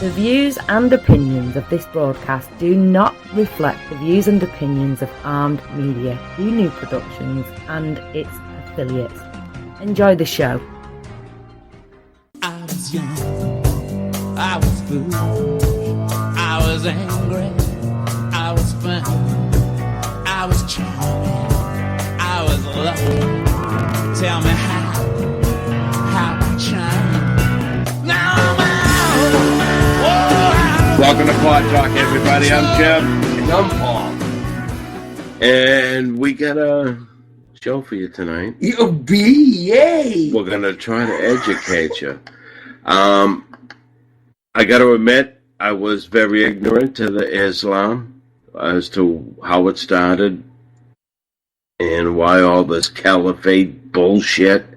The views and opinions of this broadcast do not reflect the views and opinions of Armed Media, New Productions and its affiliates. Enjoy the show. I was young, I was foolish, I was angry, I was fun, I was charming, I was lucky. Tell me how I changed. Now I'm out. Welcome to Pod Talk, everybody. I'm Jeff. And I'm Paul. And we got a show for you tonight. Yay! We're going to try to educate you. I got to admit, I was very ignorant to the Islam as to how it started and why all this caliphate bullshit.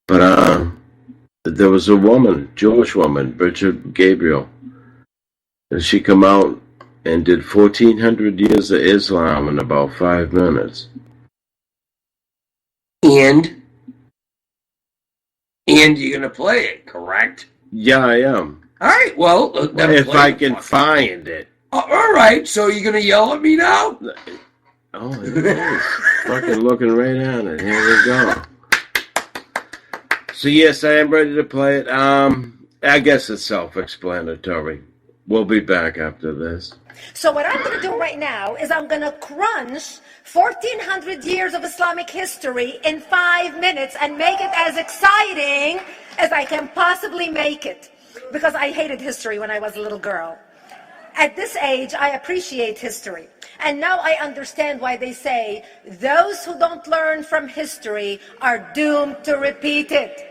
But there was a woman, Jewish woman, Bridget Gabriel. And she come out and did 1,400 years of Islam in about 5 minutes. And you're going to play it, correct? Yeah, I am. All right, well, If I can find it. All right, so you're going to yell at me now? Oh, it is. Fucking looking right at it. Here we go. So, yes, I am ready to play it. I guess it's self-explanatory. We'll be back after this. So what I'm going to do right now is I'm going to crunch 1,400 years of Islamic history in 5 minutes and make it as exciting as I can possibly make it. Because I hated history when I was a little girl. At this age, I appreciate history. And now I understand why they say those who don't learn from history are doomed to repeat it.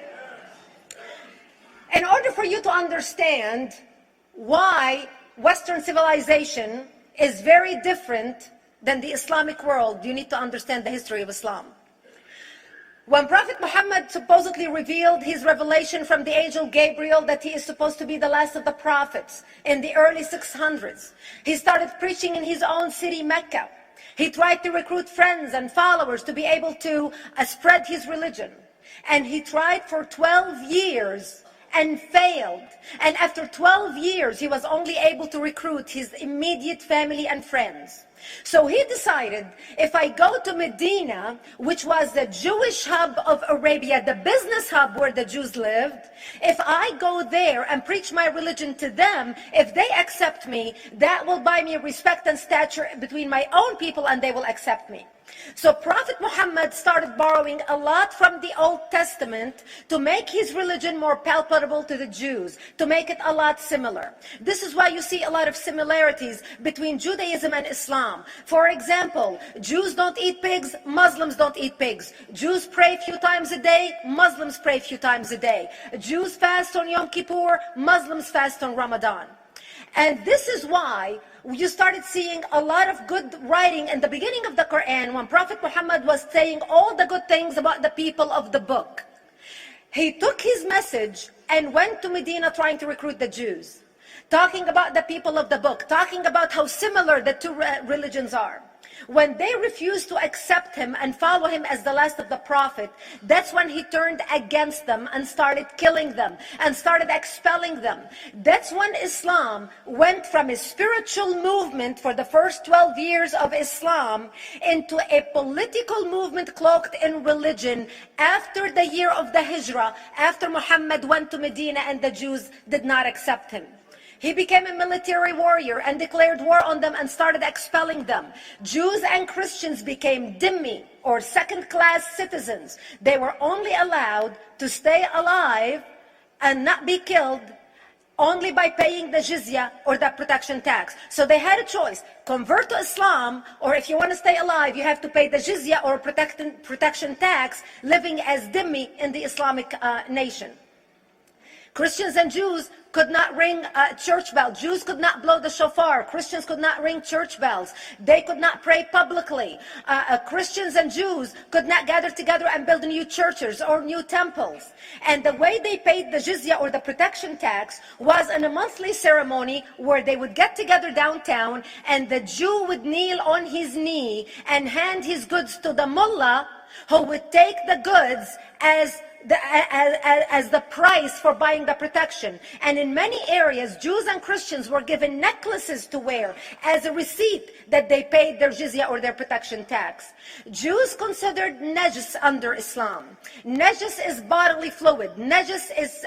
In order for you to understand why Western civilization is very different than the Islamic world, you need to understand the history of Islam. When Prophet Muhammad supposedly revealed his revelation from the angel Gabriel that he is supposed to be the last of the prophets in the early 600s, he started preaching in his own city, Mecca. He tried to recruit friends and followers to be able to spread his religion. And he tried for 12 years and failed. And after 12 years, he was only able to recruit his immediate family and friends. So he decided, if I go to Medina, which was the Jewish hub of Arabia, the business hub where the Jews lived, if I go there and preach my religion to them, if they accept me, that will buy me respect and stature between my own people and they will accept me. So Prophet Muhammad started borrowing a lot from the Old Testament to make his religion more palpable to the Jews, to make it a lot similar. This is why you see a lot of similarities between Judaism and Islam. For example, Jews don't eat pigs, Muslims don't eat pigs. Jews pray a few times a day, Muslims pray a few times a day. Jews fast on Yom Kippur, Muslims fast on Ramadan. And this is why you started seeing a lot of good writing in the beginning of the Quran when Prophet Muhammad was saying all the good things about the people of the book. He took his message and went to Medina trying to recruit the Jews, talking about the people of the book, talking about how similar the two religions are. When they refused to accept him and follow him as the last of the prophet, that's when he turned against them and started killing them and started expelling them. That's when Islam went from a spiritual movement for the first 12 years of Islam into a political movement cloaked in religion after the year of the Hijrah, after Muhammad went to Medina and the Jews did not accept him. He became a military warrior and declared war on them and started expelling them. Jews and Christians became dhimmi, or second-class citizens. They were only allowed to stay alive and not be killed only by paying the jizya or the protection tax. So they had a choice: convert to Islam, or if you want to stay alive, you have to pay the jizya or protection tax, living as dhimmi in the Islamic nation. Christians and Jews could not ring church bells. Jews could not blow the shofar. Christians could not ring church bells. They could not pray publicly. Christians and Jews could not gather together and build new churches or new temples. And the way they paid the jizya or the protection tax was in a monthly ceremony where they would get together downtown and the Jew would kneel on his knee and hand his goods to the mullah, who would take the goods as the price for buying the protection. And in many areas, Jews and Christians were given necklaces to wear as a receipt that they paid their jizya or their protection tax. Jews considered najis under Islam. Najis is bodily fluid. Najis is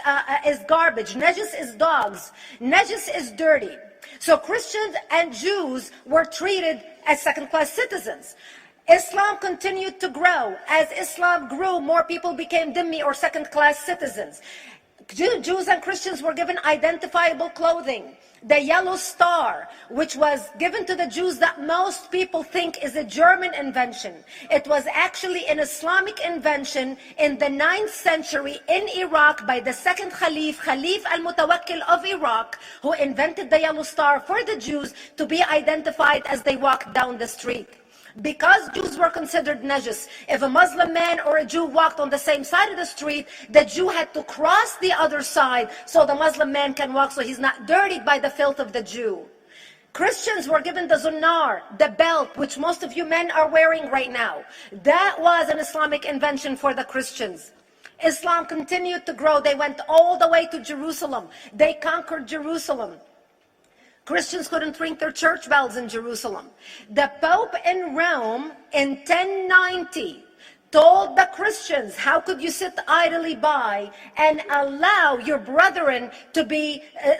garbage. Najis is dogs. Najis is dirty. So Christians and Jews were treated as second-class citizens. Islam continued to grow. As Islam grew, more people became dhimmi or second-class citizens. Jews and Christians were given identifiable clothing. The yellow star, which was given to the Jews that most people think is a German invention. It was actually an Islamic invention in the 9th century in Iraq by the second Khalif al-Mutawakkil of Iraq, who invented the yellow star for the Jews to be identified as they walked down the street. Because Jews were considered najis, if a Muslim man or a Jew walked on the same side of the street, the Jew had to cross the other side so the Muslim man can walk, so he's not dirtied by the filth of the Jew. Christians were given the zunnar, the belt, which most of you men are wearing right now. That was an Islamic invention for the Christians. Islam continued to grow. They went all the way to Jerusalem. They conquered Jerusalem. Christians couldn't ring their church bells in Jerusalem. The Pope in Rome in 1090 told the Christians, how could you sit idly by and allow your brethren to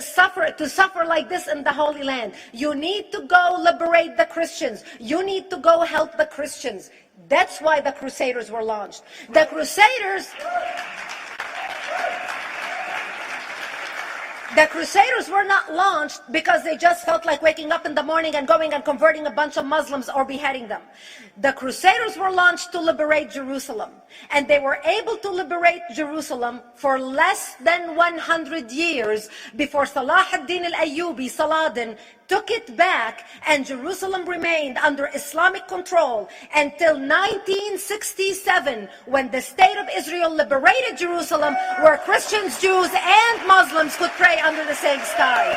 suffer like this in the Holy Land? You need to go liberate the Christians. You need to go help the Christians. That's why the Crusaders were launched. The Crusaders were not launched because they just felt like waking up in the morning and going and converting a bunch of Muslims or beheading them. The Crusaders were launched to liberate Jerusalem. And they were able to liberate Jerusalem for less than 100 years before Salah ad-Din al-Ayyubi, Saladin, took it back, and Jerusalem remained under Islamic control until 1967, when the State of Israel liberated Jerusalem, where Christians, Jews, and Muslims could pray under the same sky.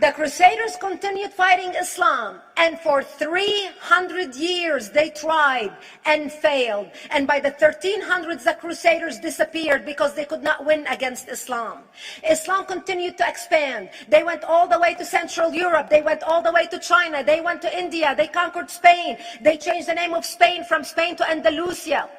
The Crusaders continued fighting Islam, and for 300 years they tried and failed. And by the 1300s, the Crusaders disappeared because they could not win against Islam. Islam continued to expand. They went all the way to Central Europe. They went all the way to China. They went to India. They conquered Spain. They changed the name of Spain from Spain to Andalusia.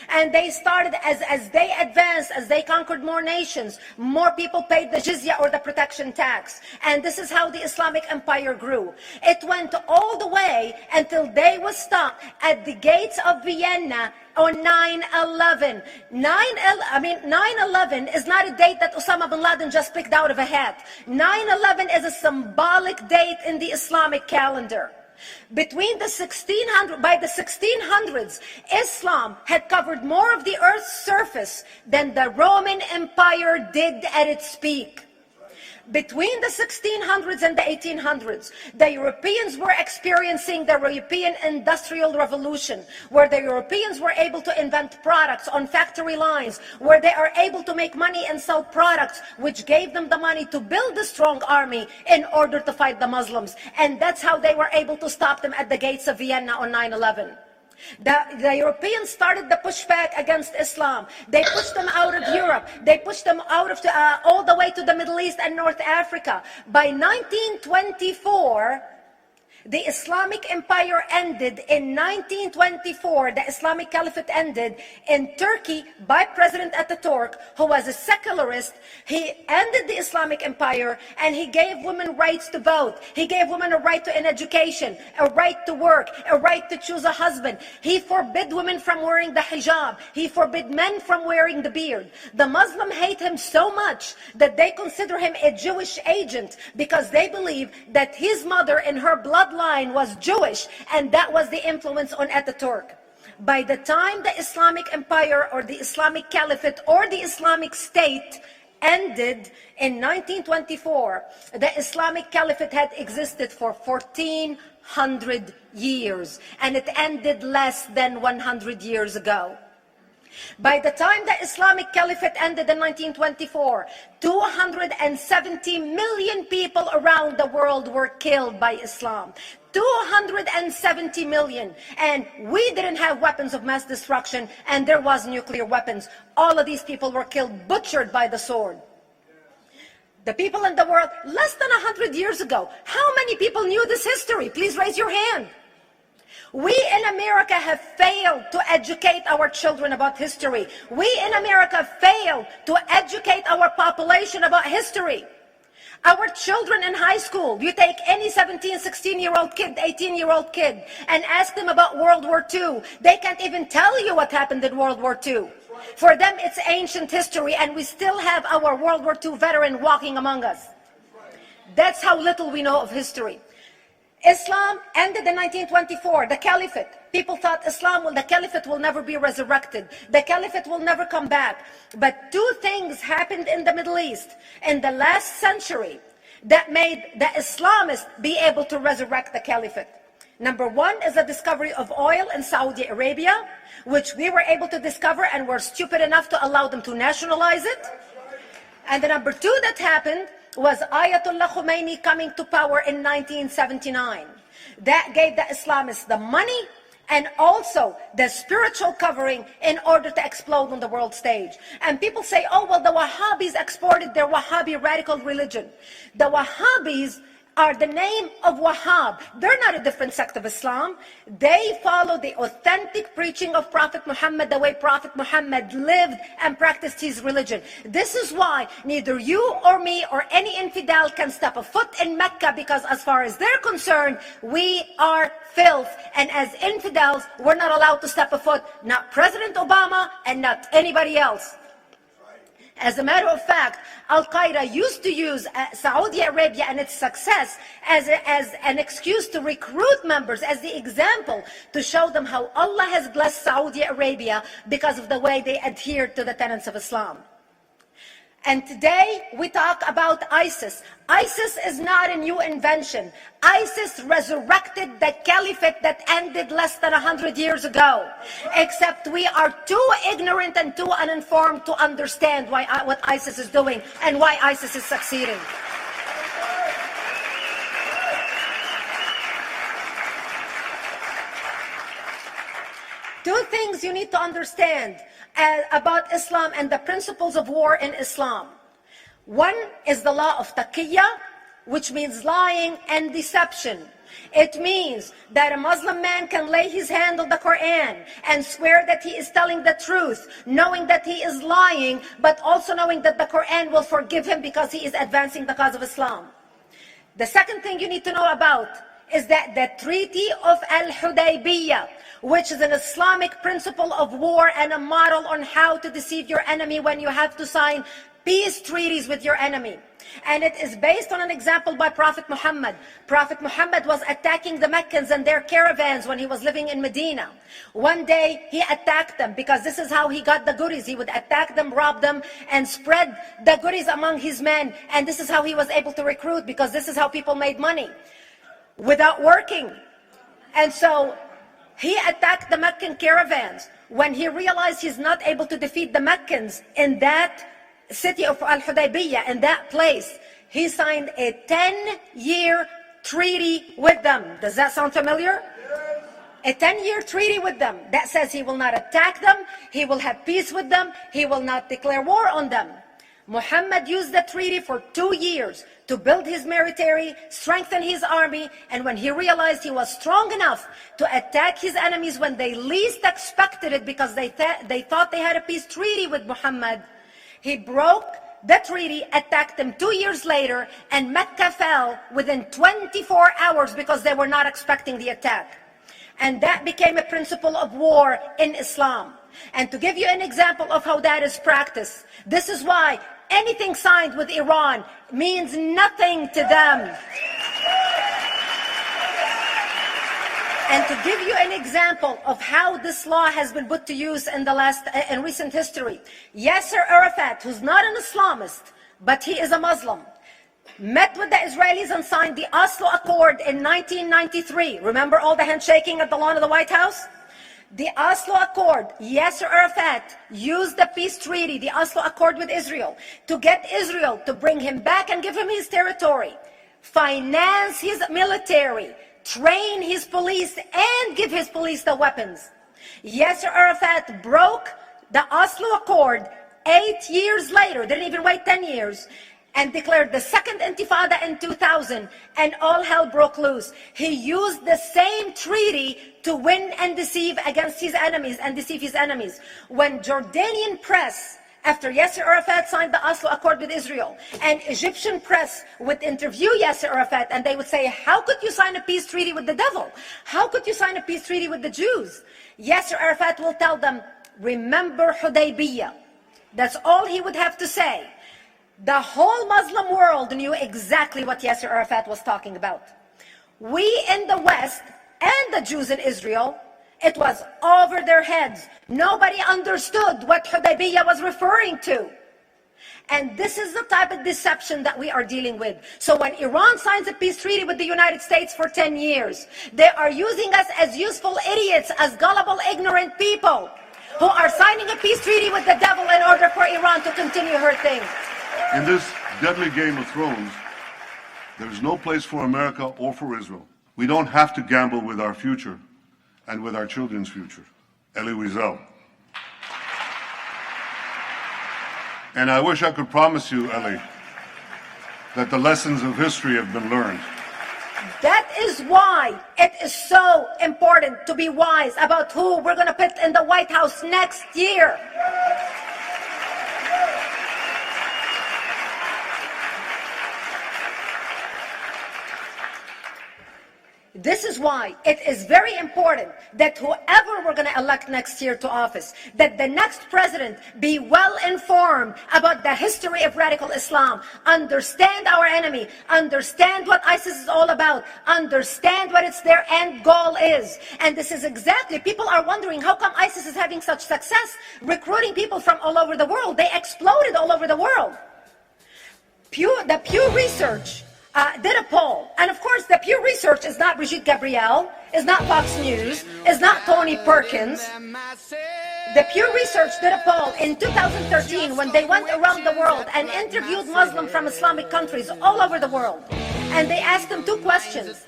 And they started, as they advanced, as they conquered more nations, more people paid the jizya or the protection tax. And this is how the Islamic Empire grew. It went all the way until they was stopped at the gates of Vienna on 9/11. 9/11 is not a date that Osama bin Laden just picked out of a hat. 9/11 is a symbolic date in the Islamic calendar. By the 1600s, Islam had covered more of the earth's surface than the Roman Empire did at its peak. Between the 1600s and the 1800s, the Europeans were experiencing the European Industrial Revolution, where the Europeans were able to invent products on factory lines, where they are able to make money and sell products, which gave them the money to build a strong army in order to fight the Muslims. And that's how they were able to stop them at the gates of Vienna on 9/11. The Europeans started the pushback against Islam. They pushed them out of Europe. They pushed them out of all the way to the Middle East and North Africa. By 1924, the Islamic Empire ended. In 1924, the Islamic Caliphate ended in Turkey by President Ataturk, who was a secularist. He ended the Islamic Empire, and he gave women rights to vote. He gave women a right to an education, a right to work, a right to choose a husband. He forbid women from wearing the hijab. He forbid men from wearing the beard. The Muslims hate him so much that they consider him a Jewish agent, because they believe that his mother and her bloodline was Jewish, and that was the influence on Ataturk. By the time the Islamic Empire or the Islamic Caliphate or the Islamic State ended in 1924, the Islamic Caliphate had existed for 1400 years, and it ended less than 100 years ago. By the time the Islamic Caliphate ended in 1924, 270 million people around the world were killed by Islam. 270 million. And we didn't have weapons of mass destruction, and there was nuclear weapons. All of these people were killed, butchered by the sword. The people in the world, less than 100 years ago, how many people knew this history? Please raise your hand. We in America have failed to educate our children about history. We in America failed to educate our population about history. Our children in high school, you take any 17, 16-year-old kid, 18-year-old kid, and ask them about World War II. They can't even tell you what happened in World War II. For them, it's ancient history, and we still have our World War II veteran walking among us. That's how little we know of history. Islam ended in 1924, the Caliphate. People thought the Caliphate will never be resurrected. The Caliphate will never come back. But two things happened in the Middle East in the last century that made the Islamists be able to resurrect the Caliphate. Number one is the discovery of oil in Saudi Arabia, which we were able to discover and were stupid enough to allow them to nationalize it. And the number two that happened was Ayatollah Khomeini coming to power in 1979. That gave the Islamists the money and also the spiritual covering in order to explode on the world stage. And people say, oh, well, the Wahhabis exported their Wahhabi radical religion. The Wahhabis are the name of Wahhab. They're not a different sect of Islam. They follow the authentic preaching of Prophet Muhammad, the way Prophet Muhammad lived and practiced his religion. This is why neither you or me or any infidel can step a foot in Mecca, because as far as they're concerned, we are filth. And as infidels, we're not allowed to step a foot, not President Obama and not anybody else. As a matter of fact, Al-Qaeda used to use Saudi Arabia and its success as an excuse to recruit members, as the example to show them how Allah has blessed Saudi Arabia because of the way they adhere to the tenets of Islam. And today we talk about ISIS. ISIS is not a new invention. ISIS resurrected the caliphate that ended less than 100 years ago. Except we are too ignorant and too uninformed to understand what ISIS is doing and why ISIS is succeeding. Two things you need to understand about Islam and the principles of war in Islam. One is the law of taqiyya, which means lying and deception. It means that a Muslim man can lay his hand on the Quran and swear that he is telling the truth, knowing that he is lying, but also knowing that the Quran will forgive him because he is advancing the cause of Islam. The second thing you need to know about is that the Treaty of Al-Hudaybiyah, which is an Islamic principle of war and a model on how to deceive your enemy when you have to sign peace treaties with your enemy. And it is based on an example by Prophet Muhammad. Prophet Muhammad was attacking the Meccans and their caravans when he was living in Medina. One day he attacked them because this is how he got the goodies. He would attack them, rob them, and spread the goodies among his men. And this is how he was able to recruit, because this is how people made money without working. And so he attacked the Meccan caravans. When he realized he's not able to defeat the Meccans in that city of Al-Hudaybiyah, in that place, he signed a 10-year treaty with them. Does that sound familiar? A 10-year treaty with them that says he will not attack them, he will have peace with them, he will not declare war on them. Muhammad used the treaty for 2 years to build his military, strengthen his army, and when he realized he was strong enough to attack his enemies when they least expected it, because they thought they had a peace treaty with Muhammad, he broke the treaty, attacked them 2 years later, and Mecca fell within 24 hours because they were not expecting the attack. And that became a principle of war in Islam. And to give you an example of how that is practiced, this is why anything signed with Iran means nothing to them. And to give you an example of how this law has been put to use in recent history, Yasser Arafat, who's not an Islamist, but he is a Muslim, met with the Israelis and signed the Oslo Accord in 1993. Remember all the handshaking at the lawn of the White House? The Oslo Accord, Yasser Arafat used the peace treaty, the Oslo Accord with Israel, to get Israel to bring him back and give him his territory, finance his military, train his police, and give his police the weapons. Yasser Arafat broke the Oslo Accord 8 years later, didn't even wait 10 years, and declared the second intifada in 2000, and all hell broke loose. He used the same treaty to win and deceive against his enemies and deceive his enemies. When Jordanian press, after Yasser Arafat signed the Oslo Accord with Israel, and Egyptian press would interview Yasser Arafat, and they would say, how could you sign a peace treaty with the devil? How could you sign a peace treaty with the Jews? Yasser Arafat will tell them, remember Hudaybiyah. That's all he would have to say. The whole Muslim world knew exactly what Yasser Arafat was talking about. We in the West and the Jews in Israel, it was over their heads. Nobody understood what Hudaybiyah was referring to. And this is the type of deception that we are dealing with. So when Iran signs a peace treaty with the United States for 10 years, they are using us as useful idiots, as gullible, ignorant people who are signing a peace treaty with the devil in order for Iran to continue her thing. In this deadly game of thrones, there is no place for America or for Israel. We don't have to gamble with our future and with our children's future. Elie Wiesel. And I wish I could promise you, Elie, that the lessons of history have been learned. That is why it is so important to be wise about who we're going to put in the White House next year. This is why it is very important that whoever we're going to elect next year to office, that the next president be well informed about the history of radical Islam, understand our enemy, understand what ISIS is all about, understand what their end goal is. And this is exactly, people are wondering how come ISIS is having such success recruiting people from all over the world. They exploded all over the world. The Pew Research did a poll, and of course the Pew Research is not Brigitte Gabriel, is not Fox News, is not Tony Perkins. The Pew Research did a poll in 2013 when they went around the world and interviewed Muslims from Islamic countries all over the world. And they asked them two questions.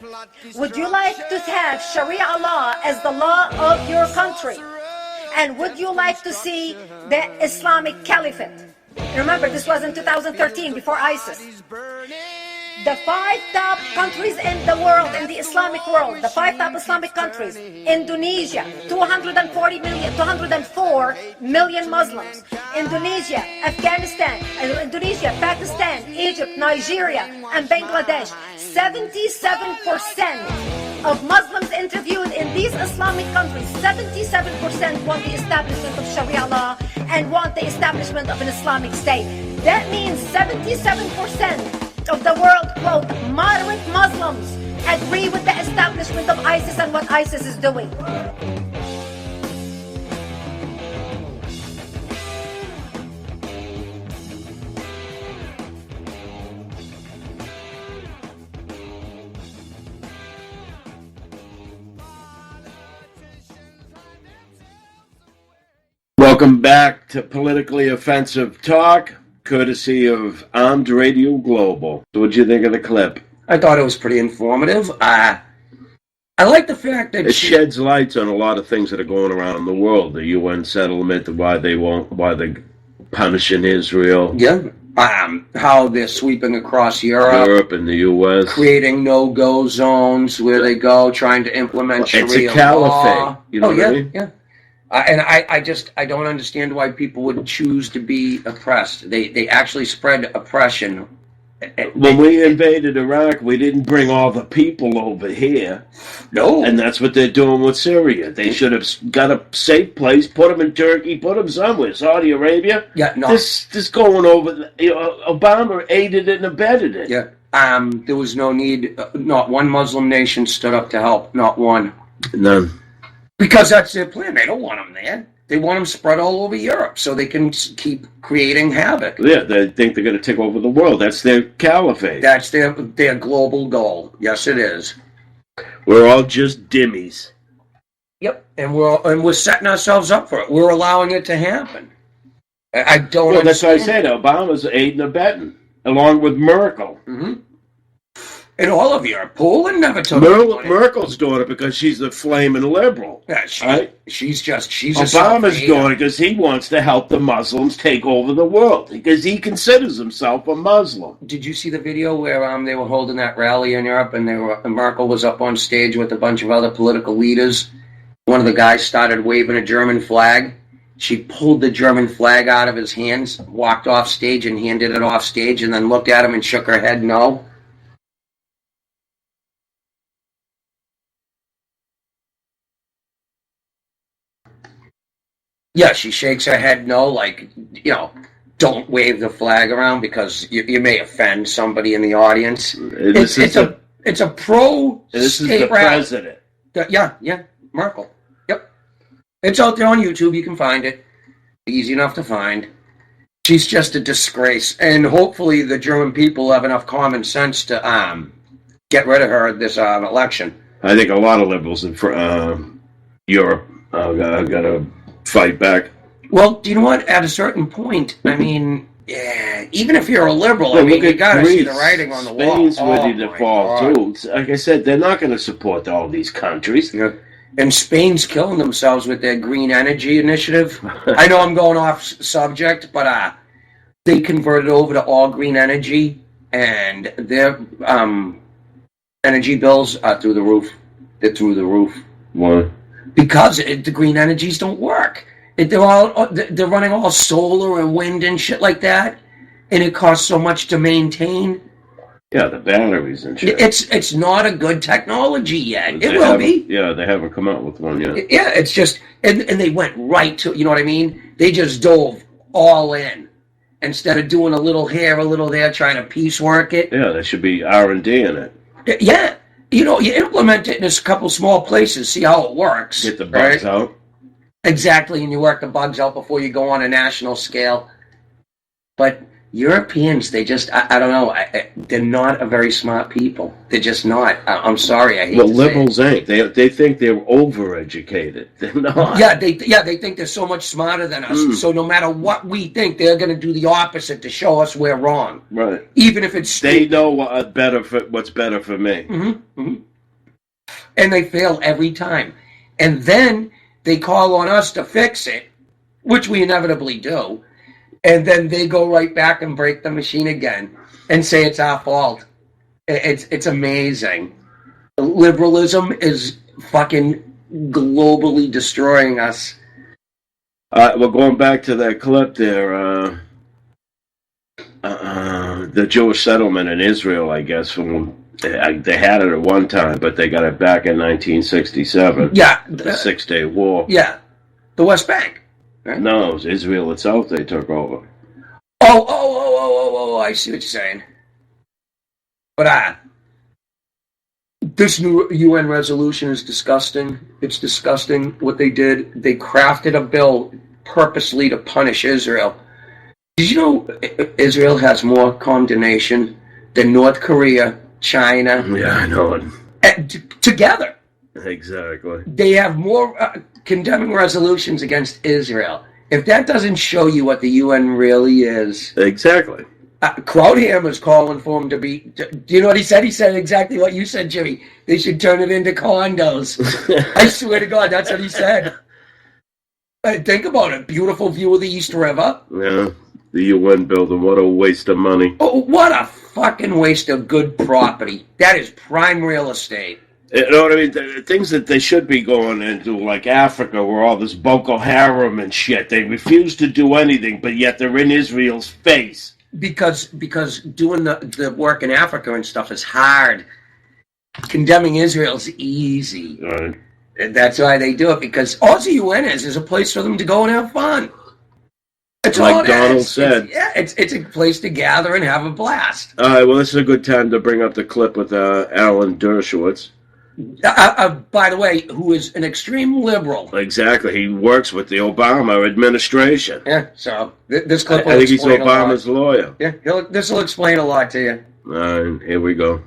Would you like to have Sharia law as the law of your country? And would you like to see the Islamic Caliphate? Remember, this was in 2013, before ISIS. The 5 top countries in the world, in the Islamic world, the 5 top Islamic countries: Indonesia, 204 million Muslims. Indonesia, Afghanistan, Pakistan, Egypt, Nigeria, and Bangladesh. 77% of Muslims interviewed in these Islamic countries, 77% want the establishment of Sharia law and want the establishment of an Islamic state. That means 77% of the world, quote, moderate Muslims agree with the establishment of ISIS and what ISIS is doing. Welcome back to Politically Offensive Talk, courtesy of Armed Radio Global. So what'd you think of the clip? I thought it was pretty informative. I like the fact that it sheds lights on a lot of things that are going around in the world. The UN settlement, why they're punishing Israel. Yeah. How they're sweeping across Europe and the U.S., creating no-go zones where they go, trying to implement Sharia law. It's a caliphate. You know what I mean? Yeah. And I don't understand why people would choose to be oppressed. They actually spread oppression. When we invaded Iraq, we didn't bring all the people over here. No. And that's what they're doing with Syria. They should have got a safe place, put them in Turkey, put them somewhere. Saudi Arabia. Yeah, no. This going over, Obama aided it and abetted it. Yeah. There was no need. Not one Muslim nation stood up to help. Not one. None. Because that's their plan. They don't want them there. They want them spread all over Europe so they can keep creating havoc. Yeah, they think they're going to take over the world. That's their caliphate. That's their global goal. Yes, it is. We're all just dimmies. Yep, and we're setting ourselves up for it. We're allowing it to happen. I don't. Well, that's what I said. Obama's aiding and abetting, along with Merkel. Mm-hmm. in all of Europe. Poland never took it. Merkel's doing it because she's a flaming liberal. Yeah, right? she's a Obama's self-hater. doing it because he wants to help the Muslims take over the world because he considers himself a Muslim. Did you see the video where they were holding that rally in Europe and Merkel was up on stage with a bunch of other political leaders? One of the guys started waving a German flag. She pulled the German flag out of his hands, walked off stage and handed it off stage, and then looked at him and shook her head no. Yeah, she shakes her head no, like, don't wave the flag around because you may offend somebody in the audience. It's a pro This is the state rally. president. Yeah, Merkel. Yep. It's out there on YouTube. You can find it. Easy enough to find. She's just a disgrace. And hopefully the German people have enough common sense to get rid of her at this election. I think a lot of liberals in Europe are going to fight back. Well, do you know what? At a certain point, I mean, yeah, even if you're a liberal, Well, I mean, look you got to Greece. see the writing on the wall. Spain's Oh, ready to my fall, God. too. Like I said, they're not going to support all these countries. Yeah. And Spain's killing themselves with their green energy initiative. I know I'm going off subject, but they converted over to all green energy, and their energy bills are through the roof. They're through the roof Why? because the green energies don't work. They're running all solar and wind and shit like that, and it costs so much to maintain. Yeah, the batteries and shit. It's not a good technology yet. They It will be. Yeah, they haven't come out with one yet. Yeah, it's just, and they went right to, you know what I mean? They just dove all in instead of doing a little here, a little there, trying to piecework it. Yeah, there should be R&D in it. Yeah, you implement it in a couple small places, see how it works. Get the bugs right? out. Exactly, and you work the bugs out before you go on a national scale. But Europeans, they just, I don't know, they're not a very smart people. They're just not. I'm sorry, I hate Well, to say it. liberals ain't. They think they're overeducated. They're not. Yeah, they think they're so much smarter than us. So no matter what we think, they're going to do the opposite to show us we're wrong. Right. Even if it's They stupid. know what's better for me. Mm-hmm. And they fail every time. And then they call on us to fix it, which we inevitably do. And then they go right back and break the machine again and say it's our fault. It's amazing. Liberalism is fucking globally destroying us. Well, going back to that clip there, the Jewish settlement in Israel, I guess, from they had it at one time, but they got it back in 1967. Yeah. The 6-Day War. Yeah. The West Bank. Right? No, it was Israel itself they took over. Oh, I see what you're saying. But this new UN resolution is disgusting. It's disgusting what they did. They crafted a bill purposely to punish Israel. Did you know Israel has more condemnation than North Korea, China? Yeah, I know it. Together. Exactly. They have more condemning resolutions against Israel. If that doesn't show you what the UN really is. Exactly. Krauthammer's calling for him to be. Do you know what he said? He said exactly what you said, Jimmy. They should turn it into condos. I swear to God, that's what he said. Think about it. Beautiful view of the East River. Yeah. The UN building. What a waste of money. Oh, what a fucking waste of good property. That is prime real estate. You know what I mean? The things that they should be going into, like Africa, where all this Boko Haram and shit, they refuse to do anything, but yet they're in Israel's face. Because doing the work in Africa and stuff is hard. Condemning Israel's easy. Right. And that's why they do it, because all the UN is a place for them to go and have fun. That's Like all it Donald is. said. It's a place to gather and have a blast. All right, well, this is a good time to bring up the clip with Alan Dershowitz. By the way, who is an extreme liberal. Exactly. He works with the Obama administration. Yeah, so this clip will I think he's explain Obama's a lot. lawyer. Yeah, this will explain a lot to you. Here we go.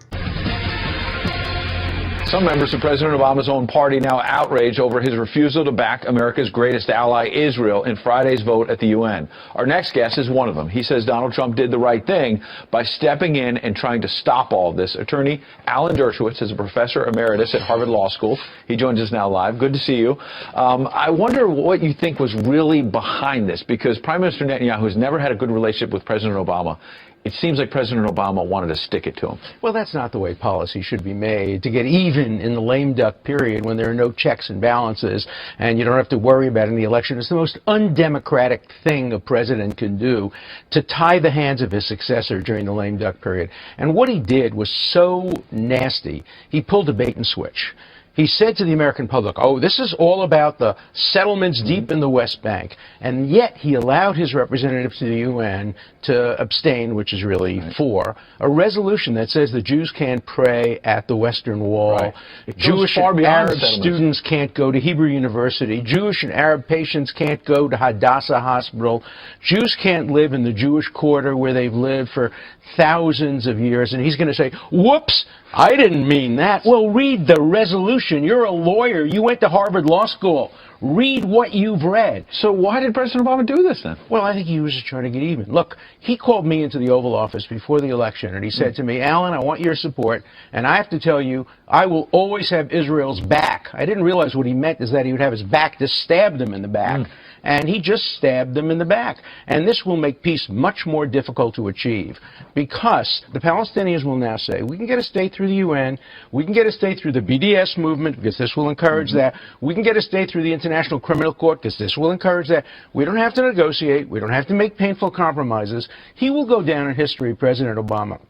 Some members of President Obama's own party now outraged over his refusal to back America's greatest ally, Israel, in Friday's vote at the UN. Our next guest is one of them. He says Donald Trump did the right thing by stepping in and trying to stop all of this. Attorney Alan Dershowitz is a professor emeritus at Harvard Law School. He joins us now live. Good to see you. I wonder what you think was really behind this, because Prime Minister Netanyahu has never had a good relationship with President Obama. It seems like President Obama wanted to stick it to him. Well, that's not the way policy should be made, to get even in the lame duck period when there are no checks and balances and you don't have to worry about it in the election. It's the most undemocratic thing a president can do, to tie the hands of his successor during the lame duck period. And what he did was so nasty. He pulled a bait and switch. He said to the American public, oh, this is all about the settlements deep in the West Bank. And yet he allowed his representatives to the UN to abstain, which is really for a resolution that says the Jews can't pray at the Western Wall. Right. Jewish and Arab students can't go to Hebrew University. Jewish and Arab patients can't go to Hadassah Hospital. Jews can't live in the Jewish quarter where they've lived for thousands of years. And he's going to say, whoops, I didn't mean that. Well, read the resolution. You're a lawyer. You went to Harvard Law School. Read what you've read. So why did President Obama do this then? Well, I think he was just trying to get even. Look, he called me into the Oval Office before the election, and he said to me, Alan, I want your support, and I have to tell you, I will always have Israel's back. I didn't realize what he meant is that he would have his back to stab them in the back. And he just stabbed them in the back. And this will make peace much more difficult to achieve, because the Palestinians will now say, we can get a state through the UN, we can get a state through the BDS movement, because this will encourage that, we can get a state through the International Criminal Court, because this will encourage that. We don't have to negotiate, we don't have to make painful compromises. He will go down in history, President Obama,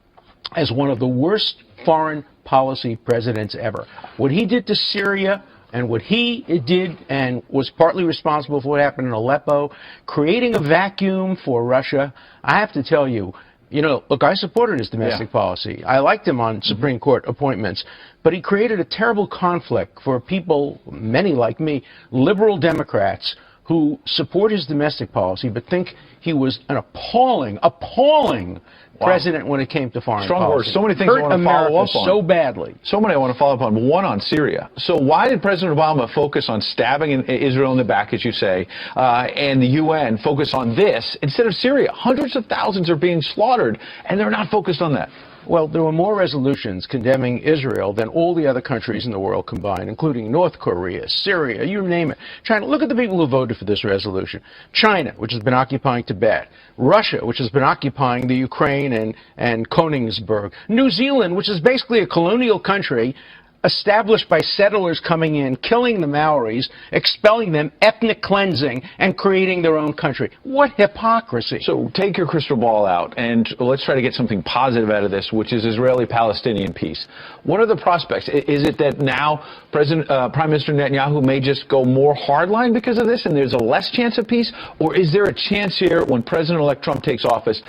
as one of the worst foreign policy presidents ever. What he did to Syria, and what he did and was partly responsible for what happened in Aleppo, creating a vacuum for Russia, I have to tell you, look, I supported his domestic policy. I liked him on Supreme Court appointments. But he created a terrible conflict for people, many like me, liberal Democrats, who support his domestic policy but think he was an appalling president when it came to foreign policy. Strong words. So many things I want to follow up on. So badly. So many I want to follow up on. One on Syria. So why did President Obama focus on stabbing Israel in the back, as you say, and the UN focus on this instead of Syria? Hundreds of thousands are being slaughtered, and they're not focused on that. Well, there were more resolutions condemning Israel than all the other countries in the world combined, including North Korea, Syria, you name it. China, look at the people who voted for this resolution. China, which has been occupying Tibet. Russia, which has been occupying the Ukraine and Königsberg. New Zealand, which is basically a colonial country established by settlers coming in, killing the Maoris, expelling them, ethnic cleansing, and creating their own country. What hypocrisy. So take your crystal ball out, and let's try to get something positive out of this, which is Israeli-Palestinian peace. What are the prospects? Is it that now Prime Minister Netanyahu may just go more hardline because of this, and there's a less chance of peace? Or is there a chance here, when President-elect Trump takes office,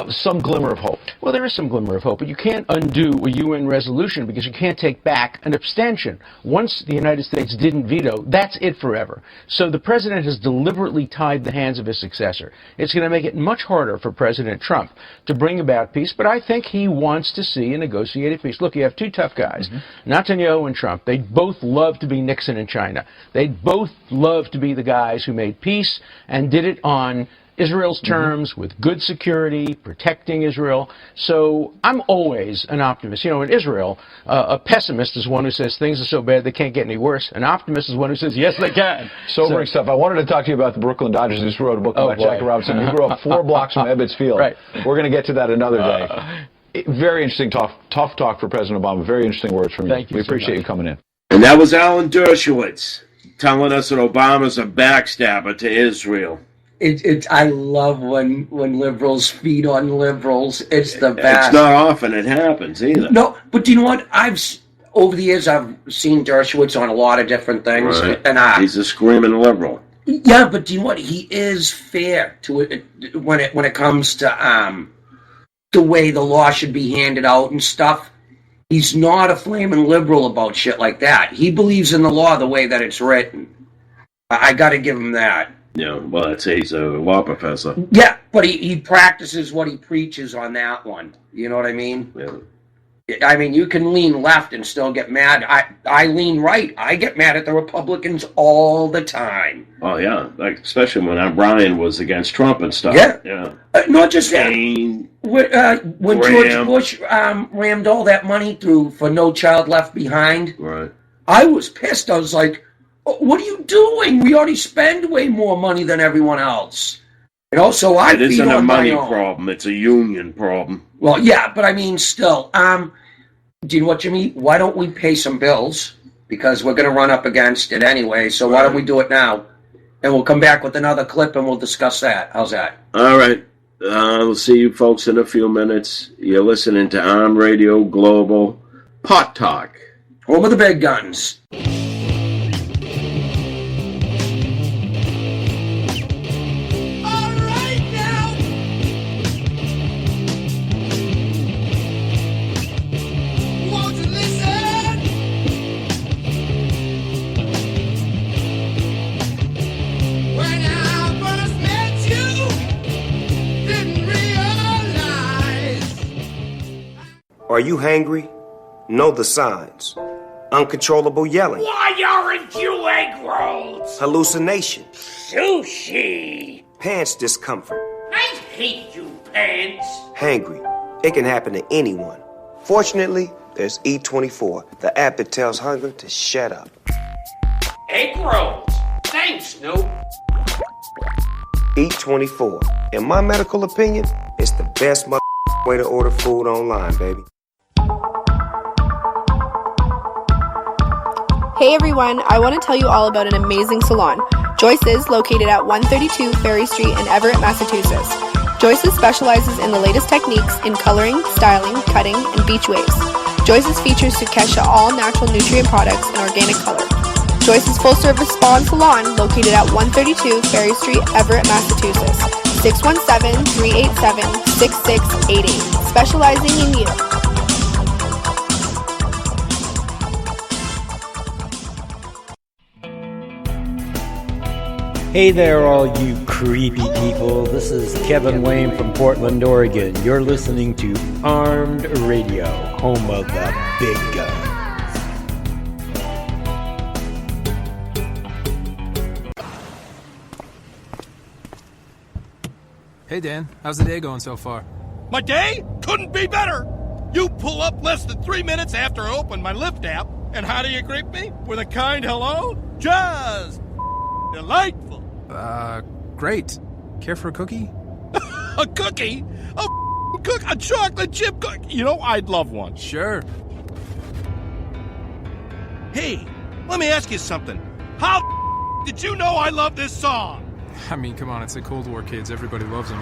some glimmer of hope? Well, there is some glimmer of hope, but you can't undo a UN resolution because you can't take back an abstention. Once the United States didn't veto, that's it forever. So the president has deliberately tied the hands of his successor. It's going to make it much harder for President Trump to bring about peace, but I think he wants to see a negotiated peace. Look, you have two tough guys, Netanyahu and Trump. They both love to be Nixon in China. They both love to be the guys who made peace and did it on Israel's terms, with good security, protecting Israel. So I'm always an optimist. In Israel, a pessimist is one who says things are so bad they can't get any worse. An optimist is one who says, yes, they can. Sobering stuff. I wanted to talk to you about the Brooklyn Dodgers. You just wrote a book about Jackie Robinson. You grew up 4 blocks from Ebbets Field. Right. We're going to get to that another day. Very interesting, tough talk for President Obama. Very interesting words from you. Thank you. We appreciate you coming in. And that was Alan Dershowitz telling us that Obama's a backstabber to Israel. I love when liberals feed on liberals. It's the best. It's not often it happens either. No, but do you know what? Over the years, I've seen Dershowitz on a lot of different things, Right. and He's a screaming liberal. Yeah, but do you know what? He is fair to it when it comes to the way the law should be handed out and stuff. He's not a flaming liberal about shit like that. He believes in the law the way that it's written. I got to give him that. Yeah, well, I'd say he's a law professor. Yeah, but he practices what he preaches on that one. You know what I mean? Yeah. I mean, you can lean left and still get mad. I lean right. I get mad at the Republicans all the time. Oh, yeah. Like, especially when Ryan was against Trump and stuff. Yeah. Not just that. When George Bush rammed all that money through for No Child Left Behind, right? I was pissed. I was like, what are you doing? We already spend way more money than everyone else. You know, so it isn't a money problem. It's a union problem. Well, yeah, but I mean, still, do you know what, Jimmy? Why don't we pay some bills? Because we're going to run up against it anyway, so why don't we do it now? And we'll come back with another clip and we'll discuss that. How's that? All right. We'll see you folks in a few minutes. You're listening to Armed Radio Global Pot Talk. Home of the big guns. Are you hangry? Know the signs. Uncontrollable yelling. Why aren't you egg rolls? Hallucination. Sushi. Pants discomfort. I hate you, pants. Hangry. It can happen to anyone. Fortunately, there's E24, the app that tells hunger to shut up. Egg rolls. Thanks, Snoop. E24. In my medical opinion, it's the best way to order food online, baby. Hey everyone, I want to tell you all about an amazing salon, Joyce's, located at 132 Ferry Street in Everett, Massachusetts. Joyce's specializes in the latest techniques in coloring, styling, cutting, and beach waves. Joyce's features Sukesha all-natural nutrient products and organic color. Joyce's full-service spa and salon, located at 132 Ferry Street, Everett, Massachusetts. 617-387-6688, specializing in you. Hey there, all you creepy people. This is Kevin Wayne from Portland, Oregon. You're listening to Armed Radio, home of the big guns. Hey Dan, how's the day going so far? My day couldn't be better. You pull up less than 3 minutes after I open my Lyft app, and how do you greet me? With a kind hello? Just delightful. Great. Care for a cookie? A cookie? A chocolate chip cookie? You know, I'd love one. Sure. Hey, let me ask you something. How did you know I love this song? I mean, come on, it's the Cold War kids. Everybody loves them.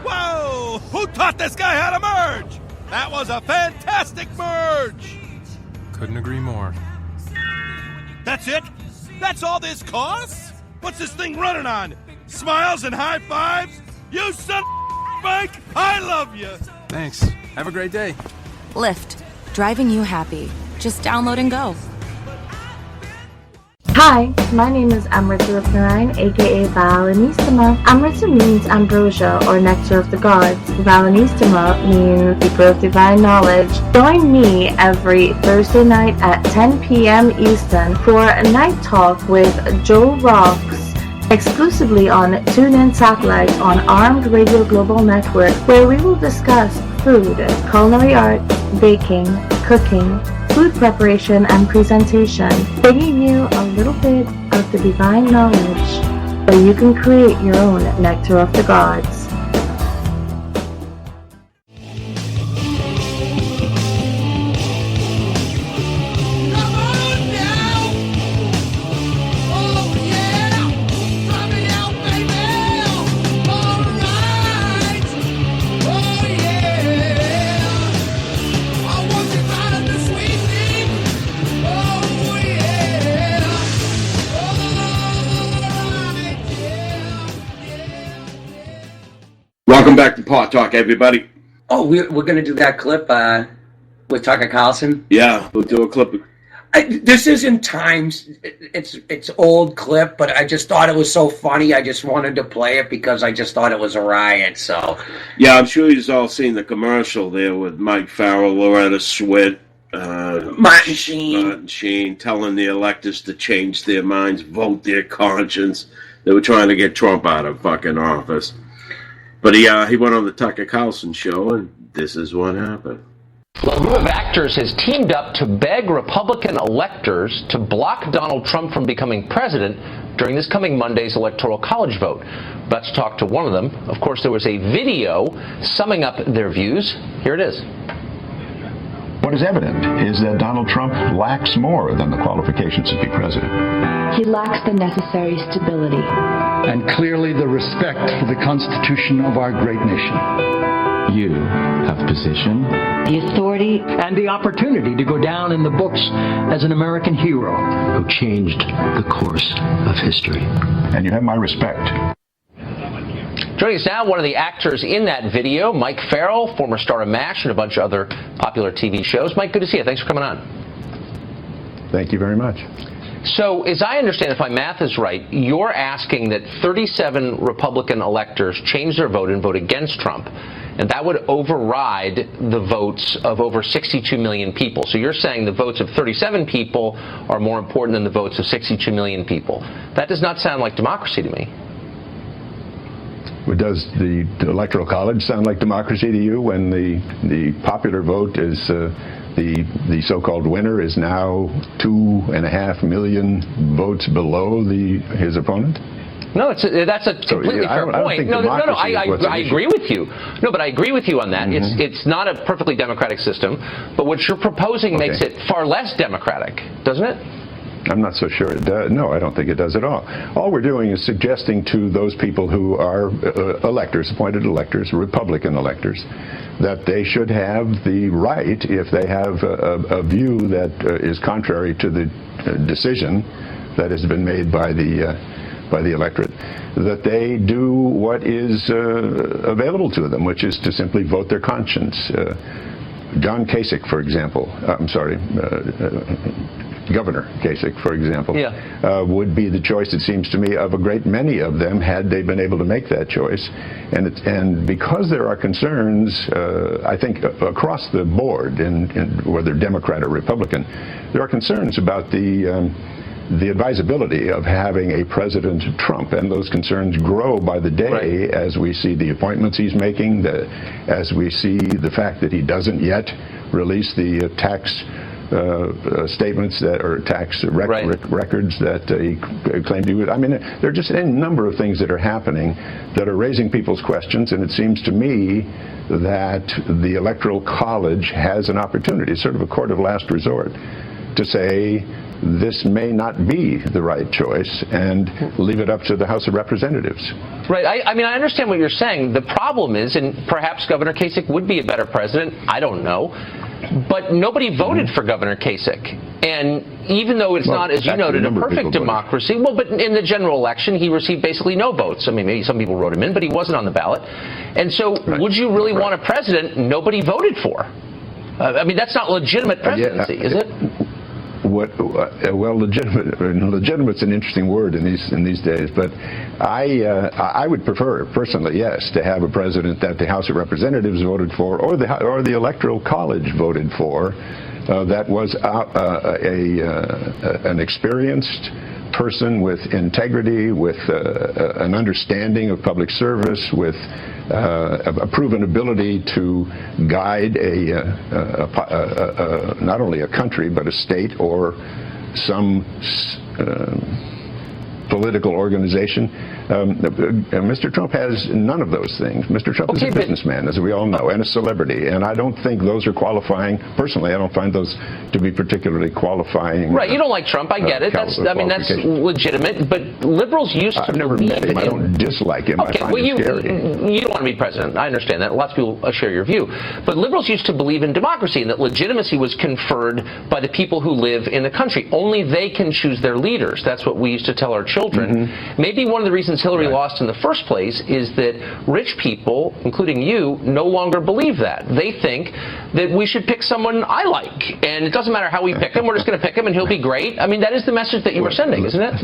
Whoa! Who taught this guy how to merge? That was a fantastic merge! Couldn't agree more. That's it? That's all this costs? What's this thing running on? Smiles and high fives? You son of Mike, I love you! Thanks. Have a great day. Lyft. Driving you happy. Just download and go. Hi, my name is Amrita Rupnarayan, aka Valanissima. Amrita means ambrosia or nectar of the gods. Valanissima means keeper of divine knowledge. Join me every Thursday night at 10 p.m. Eastern for a night talk with Joe Rocks, exclusively on TuneIn Satellite on Armed Radio Global Network, where we will discuss food, culinary arts, baking, cooking, food preparation and presentation, bringing you a little bit of the divine knowledge so you can create your own nectar of the gods. Welcome back to Pot Talk, everybody. Oh, we're going to do that clip with Tucker Carlson? Yeah, we'll do a clip. This isn't Times. It's old clip, but I just thought it was so funny. I just wanted to play it because I just thought it was a riot. So, yeah, I'm sure you've all seen the commercial there with Mike Farrell, Loretta Swit, Martin Sheen telling the electors to change their minds, vote their conscience. They were trying to get Trump out of fucking office. But he went on the Tucker Carlson show, and this is what happened. Well, a group of actors has teamed up to beg Republican electors to block Donald Trump from becoming president during this coming Monday's Electoral College vote. Let's talk to one of them. Of course, there was a video summing up their views. Here it is. What is evident is that Donald Trump lacks more than the qualifications to be president. He lacks the necessary stability. And clearly the respect for the Constitution of our great nation. You have position, the authority, and the opportunity to go down in the books as an American hero who changed the course of history. And you have my respect. Joining us now, one of the actors in that video, Mike Farrell, former star of MASH and a bunch of other popular TV shows. Mike, good to see you. Thanks for coming on. Thank you very much. So, as I understand, if my math is right, you're asking that 37 Republican electors change their vote and vote against Trump, and that would override the votes of over 62 million people. So you're saying the votes of 37 people are more important than the votes of 62 million people. That does not sound like democracy to me. Does the Electoral College sound like democracy to you when the popular vote is the so-called winner is now 2.5 million votes below his opponent? No, that's a completely fair point. No, I agree with you. No, but I agree with you on that. Mm-hmm. It's not a perfectly democratic system, but what you're proposing makes it far less democratic, doesn't it? I'm not so sure it does. No, I don't think it does at all. All we're doing is suggesting to those people who are electors, appointed electors, Republican electors, that they should have the right, if they have a view that is contrary to the decision that has been made by the electorate, that they do what is available to them, which is to simply vote their conscience. John Kasich, for example, Governor Kasich, for example, would be the choice, it seems to me, of a great many of them had they been able to make that choice. And because there are concerns, I think, across the board, in whether Democrat or Republican, there are concerns about the advisability of having a President Trump, and those concerns grow by the day as we see the appointments he's making, as we see the fact that he doesn't yet release the tax statements or tax records that he claimed he would. I mean, there are just any number of things that are happening that are raising people's questions, and it seems to me that the Electoral College has an opportunity, sort of a court of last resort, to say this may not be the right choice and leave it up to the House of Representatives. Right. I mean, I understand what you're saying. The problem is, and perhaps Governor Kasich would be a better president, I don't know, but nobody voted for Governor Kasich. And even though it's not, as you noted, a perfect democracy, but in the general election, he received basically no votes. I mean, maybe some people wrote him in, but he wasn't on the ballot. And so would you really want a president nobody voted for? I mean, that's not legitimate presidency, is it? Well, legitimate's an interesting word in these days, but I would prefer, personally, yes, to have a president that the House of Representatives voted for, or the Electoral College voted for, that was an experienced person with integrity, with an understanding of public service, with a proven ability to guide not only a country but a state or some political organization. Mr. Trump has none of those things. Mr. Trump is a businessman, as we all know, and a celebrity, and I don't think those are qualifying. Personally, I don't find those to be particularly qualifying. Right, you don't like Trump, I get it. That's legitimate, but liberals used to... I've never met him. I don't dislike him. Okay, I find him scary. You don't want to be president. I understand that. Lots of people share your view. But liberals used to believe in democracy, and that legitimacy was conferred by the people who live in the country. Only they can choose their leaders. That's what we used to tell our children. Maybe one of the reasons reasons Hillary lost in the first place is that rich people, including you, no longer believe that. They think that we should pick someone I like, and it doesn't matter how we pick him, we're just going to pick him and he'll be great. I mean, that is the message that you were sending, isn't it?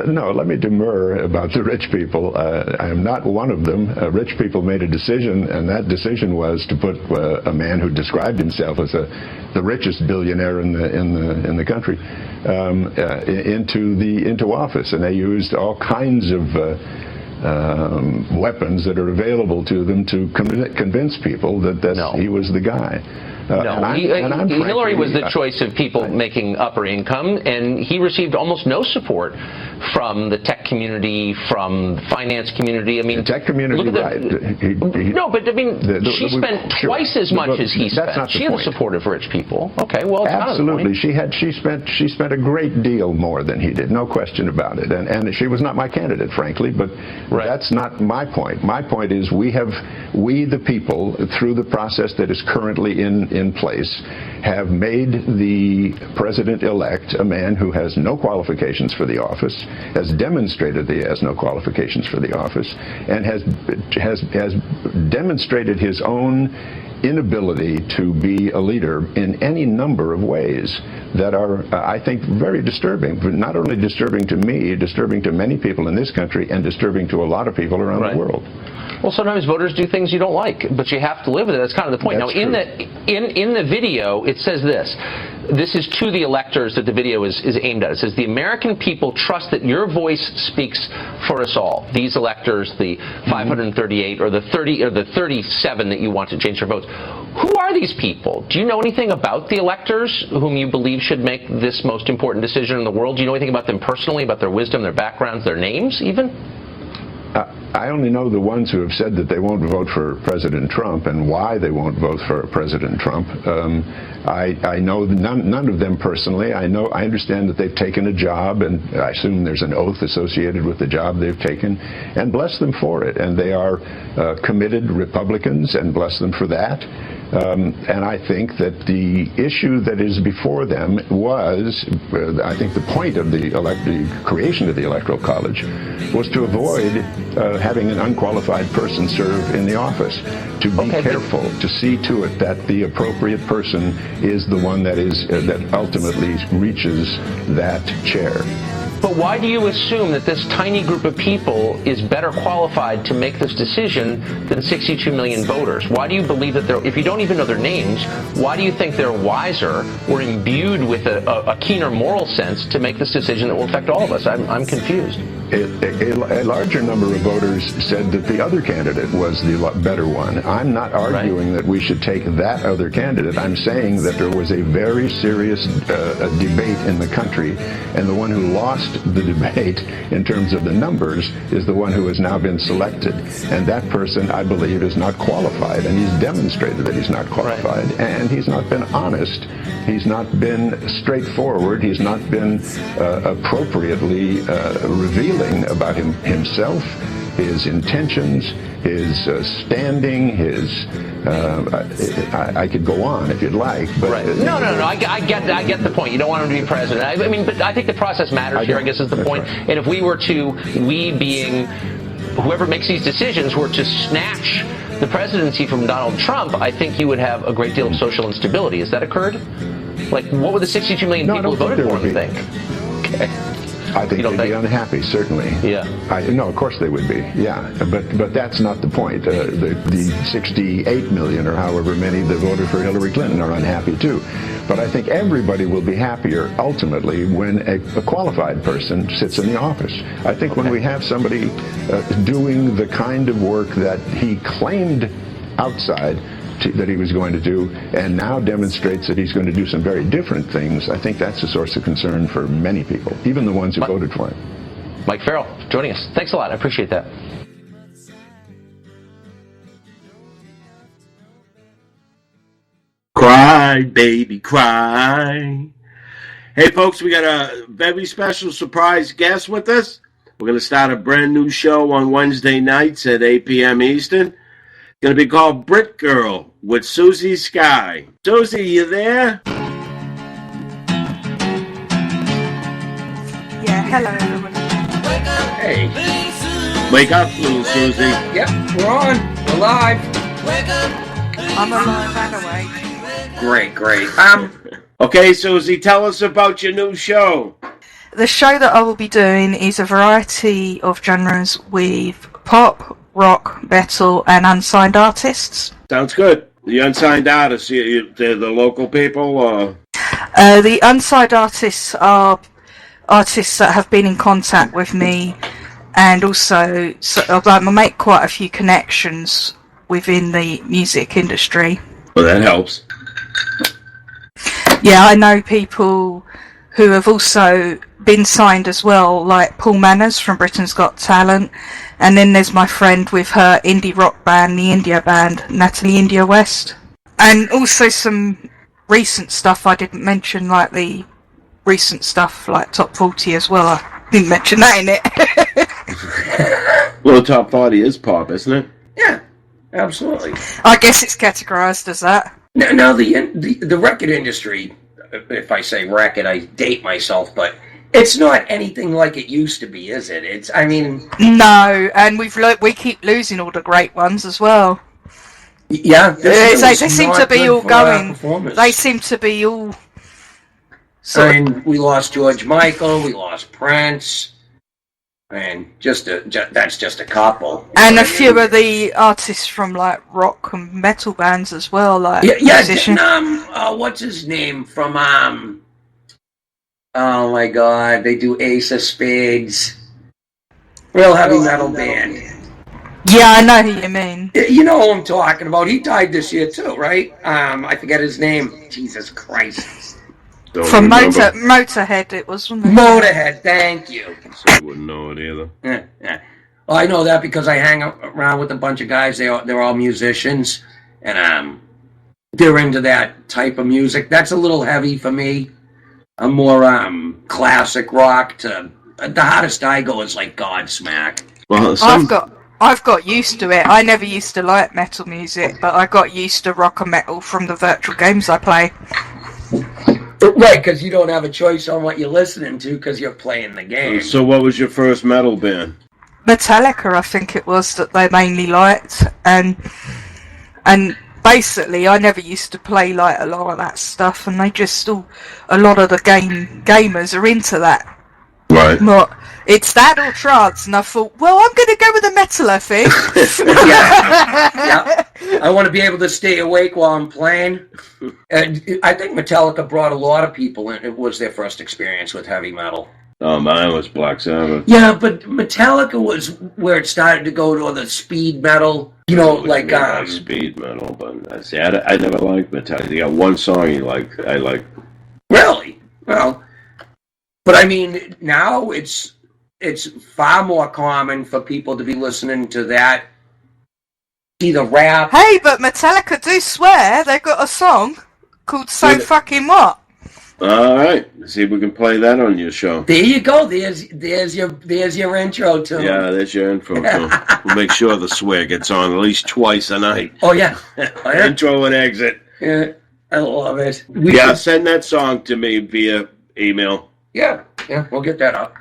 No, let me demur about the rich people. I am not one of them. Rich people made a decision, and that decision was to put a man who described himself as the richest billionaire in the country into office, and they used all kinds of weapons that are available to them to convince people that he was the guy. Hillary was the choice of people making upper income, and he received almost no support from the tech community, from the finance community. I mean, the tech community, she spent twice as much as he spent. She had the support of rich people. Okay, well, it's absolutely. She spent a great deal more than he did, no question about it. And she was not my candidate, frankly, but that's not my point. My point is we the people, through the process that is currently in place, have made the president-elect a man who has no qualifications for the office, has demonstrated that he has no qualifications for the office, and has demonstrated his own inability to be a leader in any number of ways that are, I think, very disturbing. But not only disturbing to me, disturbing to many people in this country, and disturbing to a lot of people around the world. Well, sometimes voters do things you don't like, but you have to live with it. That's kind of the point. Now, in the video, it says this. This is to the electors that the video is aimed at. It says, the American people trust that your voice speaks for us all. These electors, the 538 or the 30 or the 37 that you want to change their votes. Who are these people? Do you know anything about the electors whom you believe should make this most important decision in the world? Do you know anything about them personally, about their wisdom, their backgrounds, their names even? I only know the ones who have said that they won't vote for President Trump and why they won't vote for President Trump. I know none of them personally. I understand that they've taken a job, and I assume there's an oath associated with the job they've taken, and bless them for it. And they are committed Republicans, and bless them for that. And I think that the issue that is before them was, I think the point of the creation of the Electoral College was to avoid having an unqualified person serve in the office, to be careful, to see to it that the appropriate person is the one that ultimately reaches that chair. But why do you assume that this tiny group of people is better qualified to make this decision than 62 million voters? Why do you believe that if you don't even know their names, why do you think they're wiser or imbued with a keener moral sense to make this decision that will affect all of us? I'm confused. A larger number of voters said that the other candidate was the better one. I'm not arguing that we should take that other candidate. I'm saying that there was a very serious debate in the country, and the one who lost the debate in terms of the numbers is the one who has now been selected. And that person, I believe, is not qualified, and he's demonstrated that he's not qualified, and he's not been honest. He's not been straightforward. He's not been appropriately revealing about himself, his intentions, his standing, his. I could go on if you'd like, but No. I get the point. You don't want him to be president. I mean, but I think the process matters here, I guess, is the point. And if we were to, being whoever makes these decisions, were to snatch the presidency from Donald Trump, I think you would have a great deal of social instability. Has that occurred? Like, what would the 62 million people who voted for him think? Okay. I think they'd be unhappy, certainly. Yeah. No, of course they would be. Yeah, but that's not the point. The 68 million or however many that voted for Hillary Clinton are unhappy too. But I think everybody will be happier ultimately when a qualified person sits in the office. I think when we have somebody doing the kind of work that he claimed outside that he was going to do, and now demonstrates that he's going to do some very different things, I think that's a source of concern for many people, even the ones who voted for him. Mike Farrell joining us. Thanks a lot. I appreciate that. Cry, baby, cry. Hey, folks, we got a very special surprise guest with us. We're going to start a brand new show on Wednesday nights at 8 p.m. Eastern. It's going to be called Brit Girl with Susie Sky. Susie, you there? Yeah, hello everyone. Hey. Wake up, little Susie. Yep, we're on. We're live. I'm alive and awake. Great. Okay, Susie, tell us about your new show. The show that I will be doing is a variety of genres with pop, rock, metal, and unsigned artists. Sounds good. The unsigned artists, they're the local people, or? The unsigned artists are artists that have been in contact with me, and also I make quite a few connections within the music industry. Well, that helps. Yeah, I know people who have also been signed as well, like Paul Manners from Britain's Got Talent, and then there's my friend with her indie rock band, the India band, Natalie India West, and also some recent stuff I didn't mention, like the recent stuff like Top 40 as well. I didn't mention that in it. Well, Top 40 is pop, isn't it? Yeah, absolutely. I guess it's categorized as that. No, the record industry, if I say record, I date myself, but it's not anything like it used to be, is it? No, and we keep losing all the great ones as well. Yeah, they seem to be all going. They seem to be all. We lost George Michael, we lost Prince, and that's just a couple. And a few of the artists from like rock and metal bands as well, like what's his name from oh my God, they do Ace of Spades, real heavy metal band. Yeah, I know who you mean. You know who I'm talking about. He died this year too, right? I forget his name. Jesus Christ. From Motorhead, it was, wasn't it? Motorhead, thank you. So I wouldn't know it either. Yeah. Well, I know that because I hang around with a bunch of guys. They're all musicians, and they're into that type of music. That's a little heavy for me. I'm more classic rock. To the hottest I go is like Godsmack. Well, I've got used to it. I never used to like metal music, but I got used to rock and metal from the virtual games I play. Right, because you don't have a choice on what you're listening to because you're playing the game. So what was your first metal band? Metallica, I think it was, that they mainly liked. And basically, I never used to play like a lot of that stuff, and they just a lot of the gamers are into that. Right. But it's that or trance, and I thought, well, I'm going to go with the metaler thing. Yeah. I want to be able to stay awake while I'm playing. And I think Metallica brought a lot of people in. It was their first experience with heavy metal. Oh, mine was Black Sabbath. Yeah, but Metallica was where it started to go to the speed metal. You know, like speed metal. But see, I never liked Metallica. You got one song I like. Really? Well, but I mean, now it's far more common for people to be listening to that. Either rap. Hey, but Metallica do swear. They've got a song called So Fucking What. All right, see if we can play that on your show. There you go. There's your intro tune. Yeah, there's your intro tune. We'll make sure the swear gets on at least twice a night. Oh yeah. Intro and exit. Yeah, I love it. Send that song to me via email. Yeah, we'll get that up.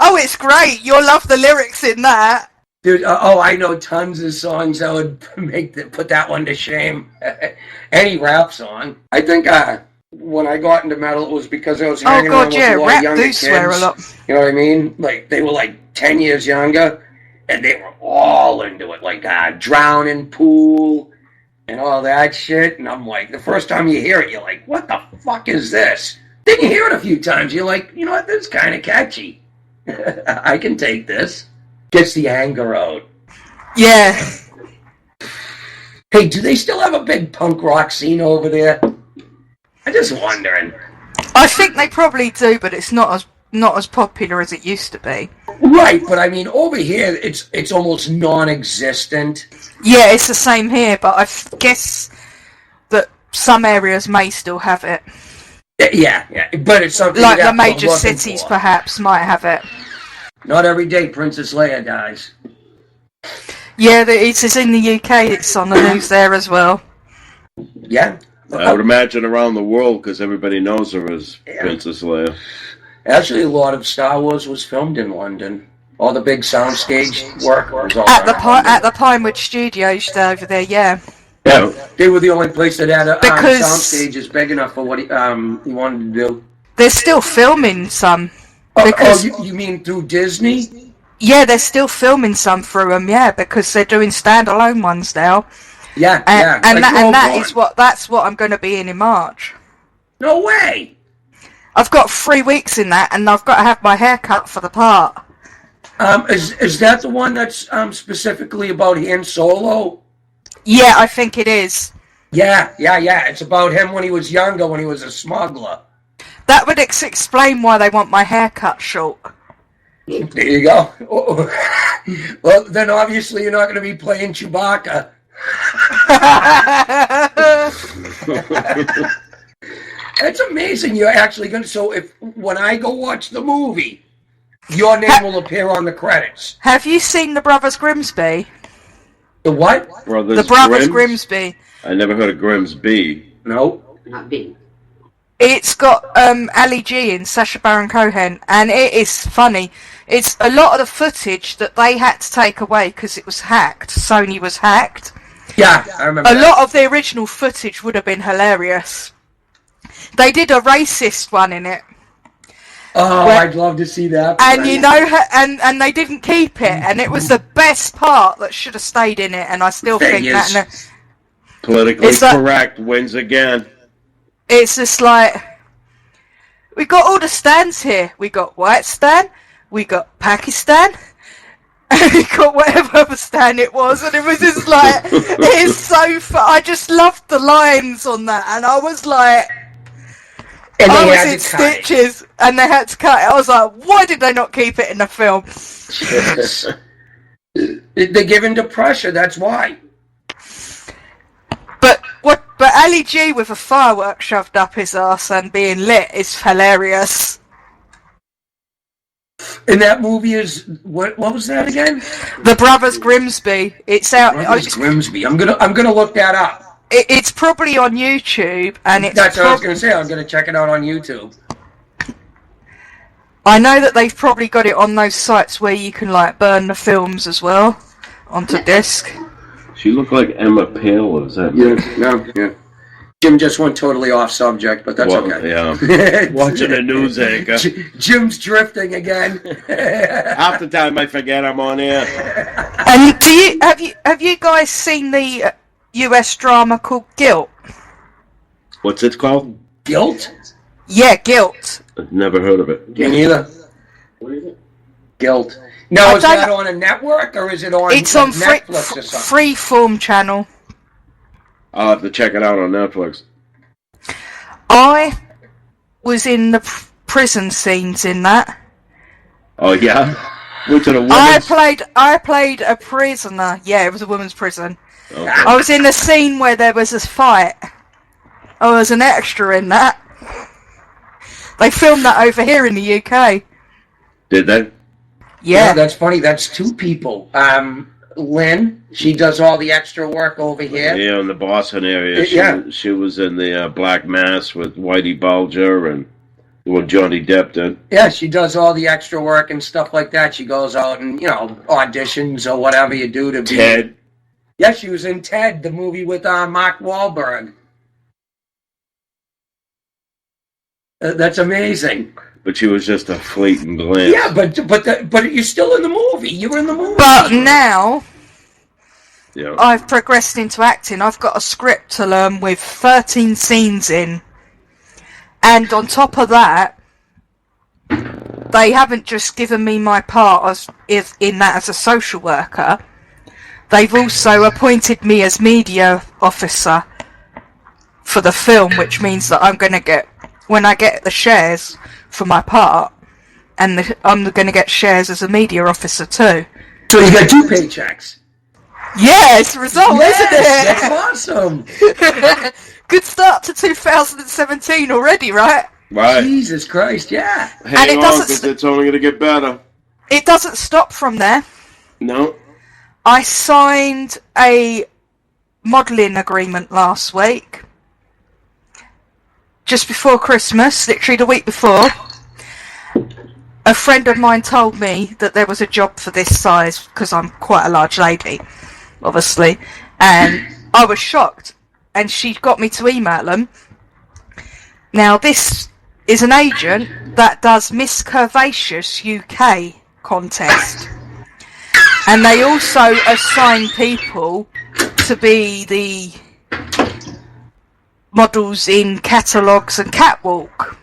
Oh, it's great. You'll love the lyrics in that. Dude, I know tons of songs that would put that one to shame. Any rap song. I think when I got into metal, it was because I was hanging around with a lot of younger kids. Swear a lot. You know what I mean? Like, they were like 10 years younger, and they were all into it. Like, Drowning Pool and all that shit. And I'm like, the first time you hear it, you're like, what the fuck is this? Then you hear it a few times, you're like, you know what, this is kind of catchy. I can take this. Gets the anger out. Yeah. Hey, do they still have a big punk rock scene over there? I'm just wondering. I think they probably do, but it's not as popular as it used to be. Right, but I mean, over here, it's almost non-existent. Yeah, it's the same here, but I guess that some areas may still have it. Yeah, but it's something like the major cities, perhaps, might have it. Not every day Princess Leia dies. Yeah, it's in the UK. It's on the news there as well. Yeah. I would imagine around the world, because everybody knows her as Princess Leia. Actually, a lot of Star Wars was filmed in London. All the big soundstage work was all At done the Pinewood Studios over there, yeah. Yeah, they were the only place that had a Because- soundstage big enough for what he wanted to do. They're still filming some. Because you mean through Disney? Yeah, they're still filming some through them, yeah, because they're doing standalone ones now. Yeah, yeah. And like that's what I'm going to be in March. No way! I've got 3 weeks in that, and I've got to have my hair cut for the part. Is that the one that's specifically about Han Solo? Yeah, I think it is. Yeah. It's about him when he was younger, when he was a smuggler. That would explain why they want my hair cut short. There you go. Well, then obviously you're not going to be playing Chewbacca. That's amazing. You're actually going to. So when I go watch the movie, your name will appear on the credits. Have you seen the Brothers Grimsby? The what? The Brothers Grimsby. I never heard of Grimsby. No. Not B. It's got Ali G and Sacha Baron Cohen, and it is funny. It's a lot of the footage that they had to take away because it was hacked. Sony was hacked. Yeah, I remember. A lot of the original footage would have been hilarious. They did a racist one in it. Oh, I'd love to see that. And you know, and they didn't keep it, and it was the best part that should have stayed in it, and I still think that. Politically It's like- correct wins again. It's just like, we got all the stands here. We got White Stan, we got Pakistan, and we got whatever other stand it was, and it was just like, it's so fun. I just loved the lines on that, and I was like, And I they was had in to cut it. stitches, and they had to cut it. I was like, why did they not keep it in the film? They're given to pressure, that's why. But Ali G with a firework shoved up his arse and being lit is hilarious. And that movie is what was that again? The Brothers Grimsby. It's out. Brothers Grimsby. I'm gonna look that up. It's probably on YouTube, and it's. That's what I was gonna say. I'm gonna check it out on YouTube. I know that they've probably got it on those sites where you can like burn the films as well onto disc. She looked like Emma Pale. Is that? Yeah. Jim just went totally off subject, but that's okay. Yeah. Watching a news anchor. Jim's drifting again. Half the time I forget I'm on air. And have you guys seen the US drama called Guilt? What's it called? Guilt? Yeah, Guilt. I've never heard of it. Me neither. What is it? Guilt. Now, is that on a network or is it on? It's on Netflix or something? Freeform channel. I'll have to check it out on Netflix. I was in the prison scenes in that. Oh yeah, went to the women's. I played a prisoner. Yeah, it was a women's prison. Okay. I was in the scene where there was this fight. I was an extra in that. They filmed that over here in the UK. Did they? Yeah, that's funny. That's two people. Lynn, she does all the extra work over here. Yeah, in the Boston area. She was in the Black Mass with Whitey Bulger and what Johnny Depp did. Yeah, she does all the extra work and stuff like that. She goes out and, auditions or whatever you do to be... Ted. Yeah, she was in Ted, the movie with Mark Wahlberg. That's amazing. But she was just a fleeting glance. Yeah, but you're still in the movie. You were in the movie. but now Yeah. I've progressed into acting. I've got a script to learn with 13 scenes in. And on top of that, they haven't just given me my part in that as a social worker. They've also appointed me as media officer for the film, which means that I'm going to get, when I get the shares for my part, and I'm going to get shares as a media officer too. So you get 2 paychecks. Yeah, it's a result, isn't it? That's awesome. Good start to 2017 already, right? Right. Jesus Christ, yeah. Hang on, because it's only going to get better. It doesn't stop from there. No. I signed a modelling agreement last week. Just before Christmas, literally the week before. a friend of mine told me that there was a job for this size because I'm quite a large lady, obviously, and I was shocked. And she got me to email them. Now, this is an agent that does Miss Curvaceous UK contest. And they also assign people to be the models in catalogues and catwalk.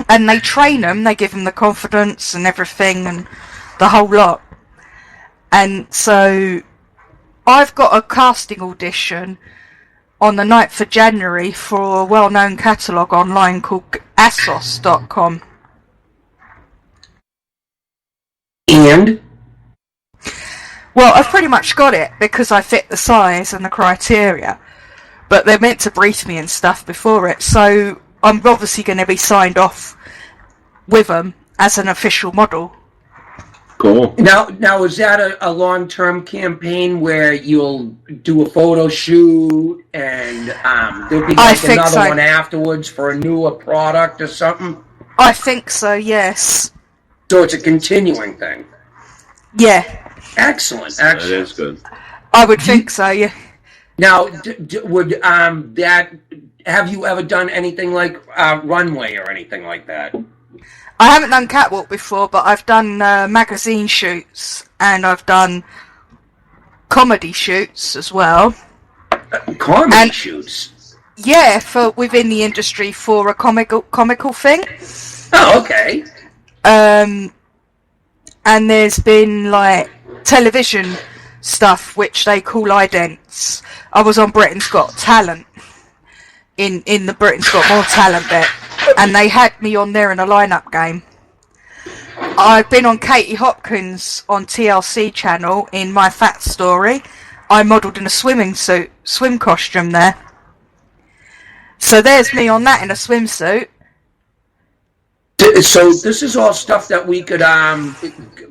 And they train them, they give them the confidence and everything and the whole lot. And so I've got a casting audition on the 9th of January for a well-known catalogue online called ASOS.com. And? Well, I've pretty much got it because I fit the size and the criteria. But they're meant to brief me and stuff before it, so I'm obviously going to be signed off with them as an official model. Cool. Now is that a long-term campaign where you'll do a photo shoot and there'll be like another one afterwards for a newer product or something? I think so, yes. So it's a continuing thing? Yeah. Excellent. That is good. I would think so, yeah. Now, would that have you ever done anything like runway or anything like that? I haven't done catwalk before, but I've done magazine shoots and I've done comedy shoots as well. Comedy shoots? Yeah, for within the industry for a comical thing. Oh, okay. And there's been like television stuff which they call idents. I was on Britain's Got Talent in the Britain's Got More Talent bit, and they had me on there in a lineup game. I've been on Katie Hopkins on TLC channel in My Fat Story. I modelled in a swim costume there. So there's me on that in a swimsuit. So this is all stuff that we could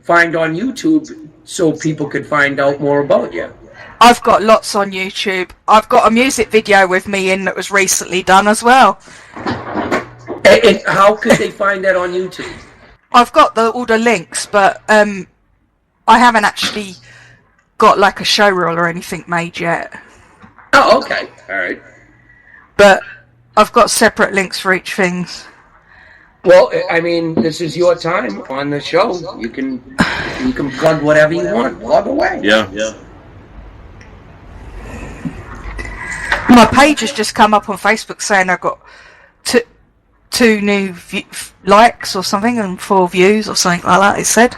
find on YouTube so people could find out more about you. I've got lots on YouTube. I've got a music video with me in that was recently done as well. And how could they find that on YouTube? I've got all the links, but I haven't actually got like a showreel or anything made yet. Oh, okay. All right. But I've got separate links for each thing. Well, I mean, this is your time on the show. You can plug whatever you want. Plug away. Yeah. My page has just come up on Facebook saying I got two new likes or something and 4 views or something like that. It said.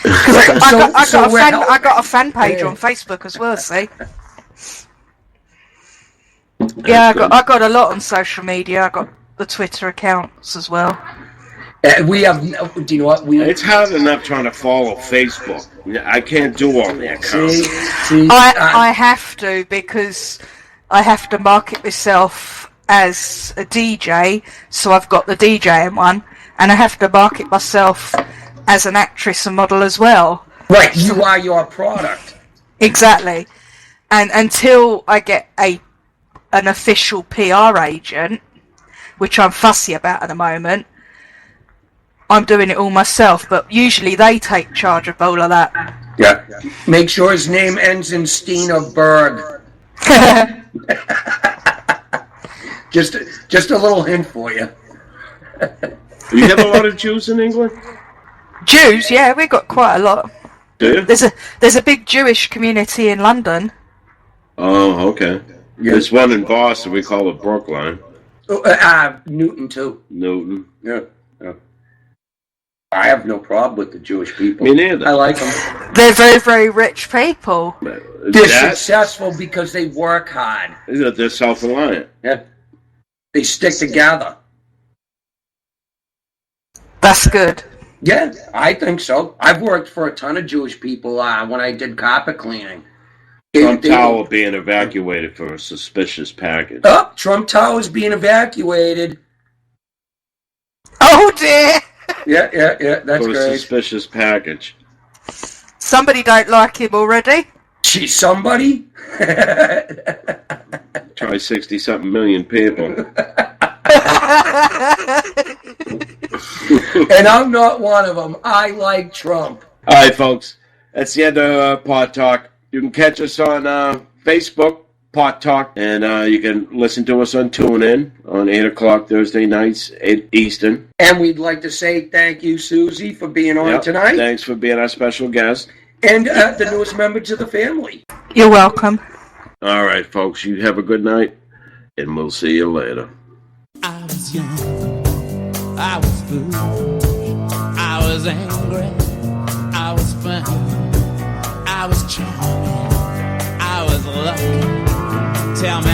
I got a fan page on Facebook as well. See. Yeah, I got a lot on social media. I got the Twitter accounts as well. We have. Do you know what? It's hard enough trying to follow Facebook. I can't do all the accounts. I have to because I have to market myself as a DJ, so I've got the DJing one, and I have to market myself as an actress and model as well. Right, you are your product. Exactly. And until I get an official PR agent, which I'm fussy about at the moment, I'm doing it all myself, but usually they take charge of all of that. Yeah. Make sure his name ends in Steenberg. Just a little hint for you. Do you have a lot of Jews in England? Jews, yeah, we got quite a lot. Do you? There's a big Jewish community in London. Oh, okay. Yeah. There's one in Boston. We call it Brookline. Newton too. Newton. Yeah. I have no problem with the Jewish people. Me neither. I like them. They're very, very rich people. They're successful because they work hard. They're self-reliant. Yeah. They stick together. That's good. Yeah, I think so. I've worked for a ton of Jewish people when I did carpet cleaning. Trump Tower being evacuated for a suspicious package. Oh, Trump Tower's being evacuated. Oh, dear. Yeah, that's for a great. Suspicious package. Somebody don't like him already. Gee, somebody? Try 60-something million people. And I'm not one of them. I like Trump. All right, folks. That's the end of Pod Talk. You can catch us on Facebook, Pod Talk, and you can listen to us on TuneIn on 8 o'clock Thursday nights, 8 Eastern. And we'd like to say thank you, Susie, for being on tonight. Thanks for being our special guest. And the newest member to the family. You're welcome. All right, folks. You have a good night, and we'll see you later. I was young, I was foolish, I was angry, I was fun, I was charming, I was lucky. Tell me